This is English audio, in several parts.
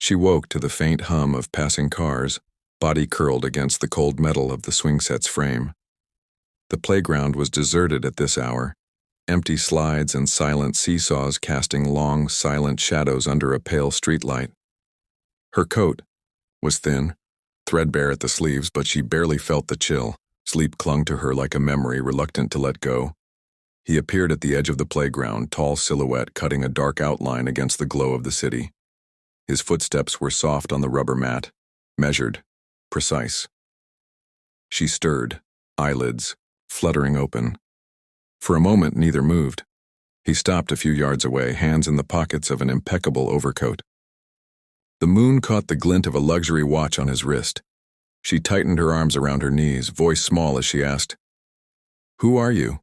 She woke to the faint hum of passing cars, body curled against the cold metal of the swing set's frame. The playground was deserted at this hour, empty slides and silent seesaws casting long, silent shadows under a pale streetlight. Her coat was thin, threadbare at the sleeves, but she barely felt the chill. Sleep clung to her like a memory reluctant to let go. He appeared at the edge of the playground, tall silhouette cutting a dark outline against the glow of the city. His footsteps were soft on the rubber mat, measured, precise. She stirred, eyelids fluttering open. For a moment, neither moved. He stopped a few yards away, hands in the pockets of an impeccable overcoat. The moon caught the glint of a luxury watch on his wrist. She tightened her arms around her knees, voice small as she asked, "Who are you?"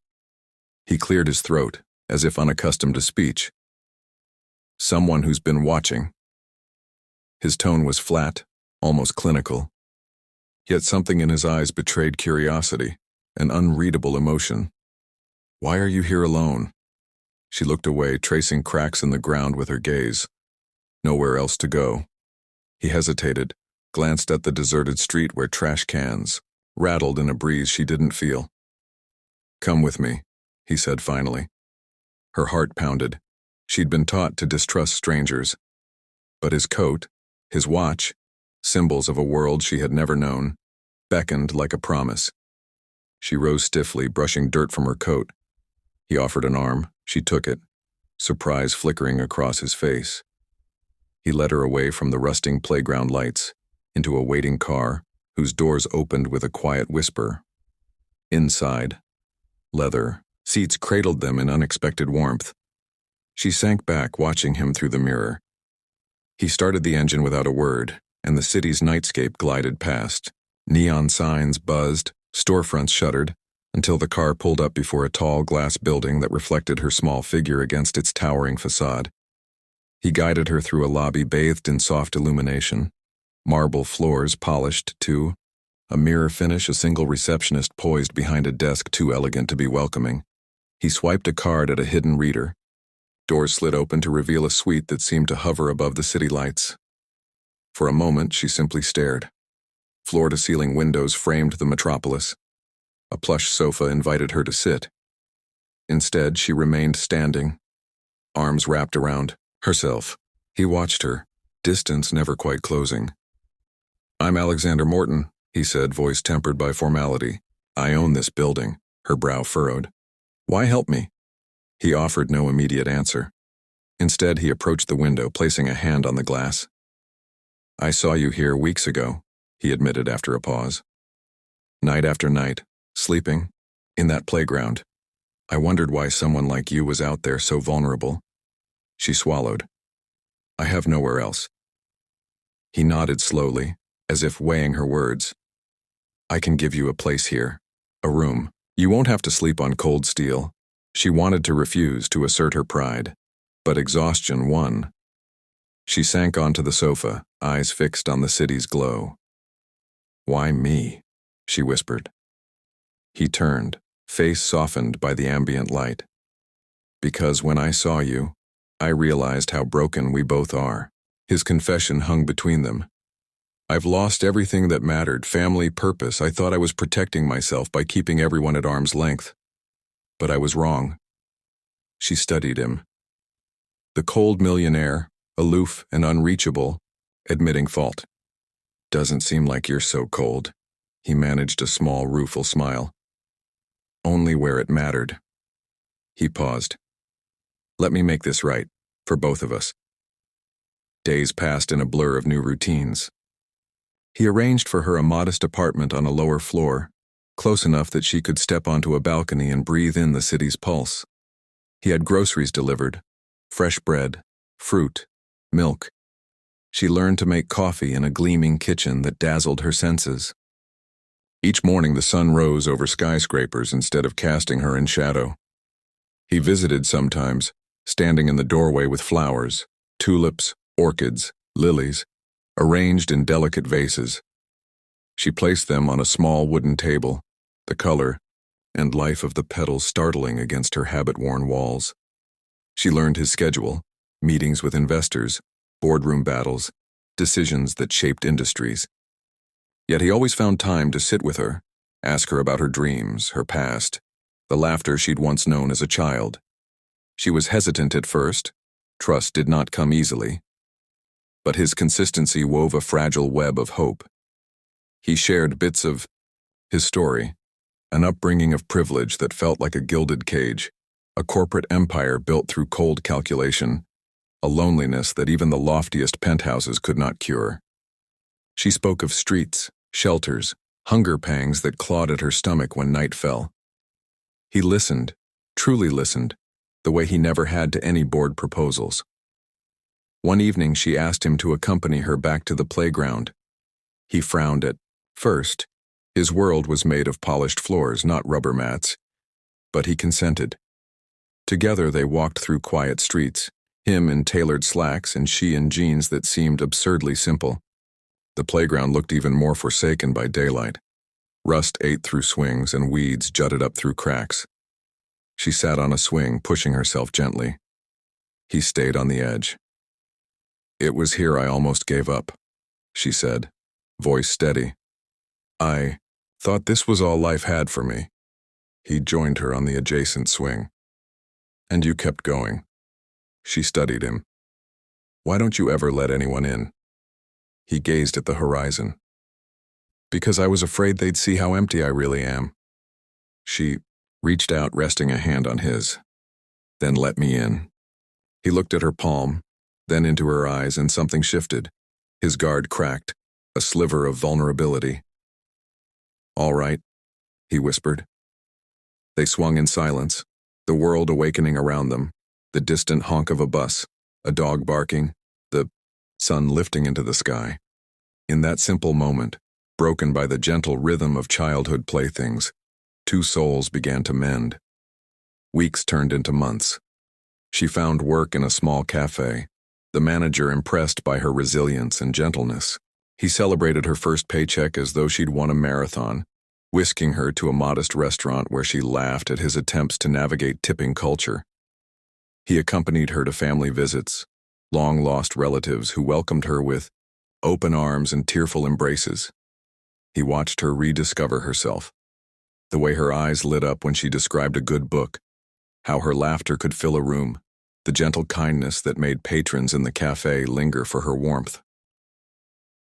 He cleared his throat, as if unaccustomed to speech. "Someone who's been watching." His tone was flat, almost clinical. Yet something in his eyes betrayed curiosity, an unreadable emotion. "Why are you here alone?" She looked away, tracing cracks in the ground with her gaze. Nowhere else to go. He hesitated, glanced at the deserted street where trash cans rattled in a breeze she didn't feel. "Come with me," he said finally. Her heart pounded. She'd been taught to distrust strangers. But his coat, his watch, symbols of a world she had never known, beckoned like a promise. She rose stiffly, brushing dirt from her coat. He offered an arm. She took it, surprise flickering across his face. He led her away from the rusting playground lights, into a waiting car whose doors opened with a quiet whisper. Inside, leather seats cradled them in unexpected warmth. She sank back, watching him through the mirror. He started the engine without a word, and the city's nightscape glided past. Neon signs buzzed, storefronts shuttered, until the car pulled up before a tall glass building that reflected her small figure against its towering facade. He guided her through a lobby bathed in soft illumination. Marble floors polished, too. A mirror finish, a single receptionist poised behind a desk too elegant to be welcoming. He swiped a card at a hidden reader. Doors slid open to reveal a suite that seemed to hover above the city lights. For a moment, she simply stared. Floor-to-ceiling windows framed the metropolis. A plush sofa invited her to sit. Instead, she remained standing, arms wrapped around herself. He watched her, distance never quite closing. "I'm Alexander Morton," he said, voice tempered by formality. "I own this building." Her brow furrowed. "Why help me?" He offered no immediate answer. Instead, he approached the window, placing a hand on the glass. "I saw you here weeks ago," he admitted after a pause. "Night after night, sleeping, in that playground. I wondered why someone like you was out there so vulnerable." She swallowed. "I have nowhere else." He nodded slowly, as if weighing her words. "I can give you a place here, a room. You won't have to sleep on cold steel." She wanted to refuse, to assert her pride, but exhaustion won. She sank onto the sofa, eyes fixed on the city's glow. "Why me?" she whispered. He turned, face softened by the ambient light. "Because when I saw you, I realized how broken we both are." His confession hung between them. "I've lost everything that mattered, family, purpose. I thought I was protecting myself by keeping everyone at arm's length. But I was wrong." She studied him. The cold millionaire, aloof and unreachable, admitting fault. "Doesn't seem like you're so cold." He managed a small, rueful smile. "Only where it mattered." He paused. "Let me make this right, for both of us." Days passed in a blur of new routines. He arranged for her a modest apartment on a lower floor, close enough that she could step onto a balcony and breathe in the city's pulse. He had groceries delivered, fresh bread, fruit, milk. She learned to make coffee in a gleaming kitchen that dazzled her senses. Each morning the sun rose over skyscrapers instead of casting her in shadow. He visited sometimes, standing in the doorway with flowers, tulips, orchids, lilies, arranged in delicate vases. She placed them on a small wooden table, the color and life of the petals startling against her habit-worn walls. She learned his schedule, meetings with investors, boardroom battles, decisions that shaped industries. Yet he always found time to sit with her, ask her about her dreams, her past, the laughter she'd once known as a child. She was hesitant at first. Trust did not come easily. But his consistency wove a fragile web of hope. He shared bits of his story, an upbringing of privilege that felt like a gilded cage, a corporate empire built through cold calculation, a loneliness that even the loftiest penthouses could not cure. She spoke of streets, shelters, hunger pangs that clawed at her stomach when night fell. He listened, truly listened, the way he never had to any bored proposals. One evening she asked him to accompany her back to the playground. He frowned at first. His world was made of polished floors, not rubber mats. But he consented. Together they walked through quiet streets, him in tailored slacks and she in jeans that seemed absurdly simple. The playground looked even more forsaken by daylight. Rust ate through swings and weeds jutted up through cracks. She sat on a swing, pushing herself gently. He stayed on the edge. "It was here I almost gave up," she said, voice steady. "I thought this was all life had for me." He joined her on the adjacent swing. "And you kept going." She studied him. "Why don't you ever let anyone in?" He gazed at the horizon. "Because I was afraid they'd see how empty I really am." She reached out, resting a hand on his. "Then let me in." He looked at her palm, then into her eyes, and something shifted. His guard cracked, a sliver of vulnerability. "All right," he whispered. They swung in silence, the world awakening around them, the distant honk of a bus, a dog barking, the sun lifting into the sky. In that simple moment, broken by the gentle rhythm of childhood playthings, two souls began to mend. Weeks turned into months. She found work in a small cafe, the manager impressed by her resilience and gentleness. He celebrated her first paycheck as though she'd won a marathon, whisking her to a modest restaurant where she laughed at his attempts to navigate tipping culture. He accompanied her to family visits, long-lost relatives who welcomed her with open arms and tearful embraces. He watched her rediscover herself, the way her eyes lit up when she described a good book, how her laughter could fill a room, the gentle kindness that made patrons in the cafe linger for her warmth.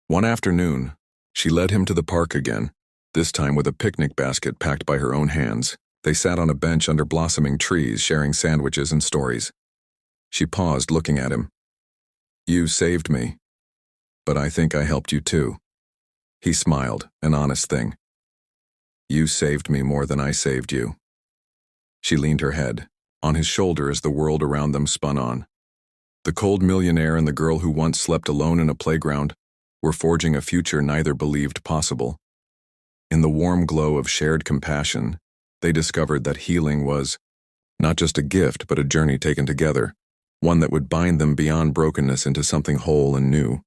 One afternoon, she led him to the park again, this time with a picnic basket packed by her own hands. They sat on a bench under blossoming trees, sharing sandwiches and stories. She paused, looking at him. "You saved me, but I think I helped you too." He smiled, an honest thing. "You saved me more than I saved you." She leaned her head on his shoulder as the world around them spun on. The cold millionaire and the girl who once slept alone in a playground were forging a future neither believed possible. In the warm glow of shared compassion, they discovered that healing was not just a gift but a journey taken together, one that would bind them beyond brokenness into something whole and new.